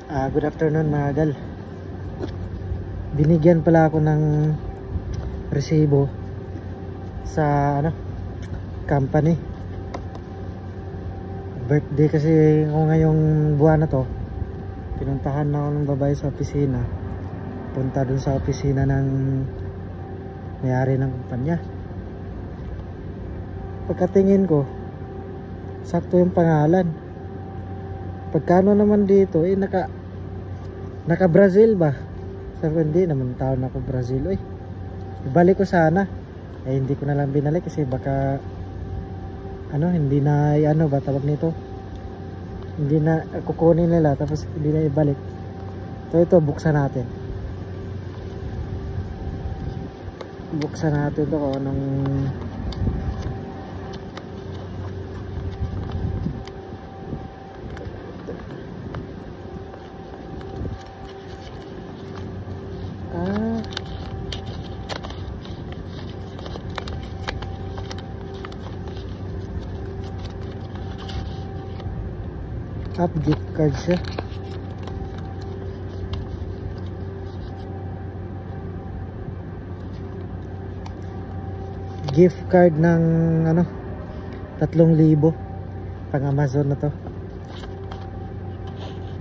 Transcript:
Good afternoon mga gal. Binigyan pala ako ng resibo sa company. Birthday kasi ako ngayong buwan na to. Pinuntahan na ako ng babae sa opisina. Punta dun sa opisina ng may-ari ng kumpanya. Pagkatingin ko, sakto yung pangalan. Pagkano naman dito, naka Brazil ba? Sabi, hindi naman taon ako Brazil. Ibalik ko sana. Hindi ko na lang binalik kasi baka hindi na ba tawag nito, hindi na kukunin nila tapos hindi na ibalik. So ito, buksan natin ito kung anong gift card siya. Gift card ng 3,000 pang Amazon na to.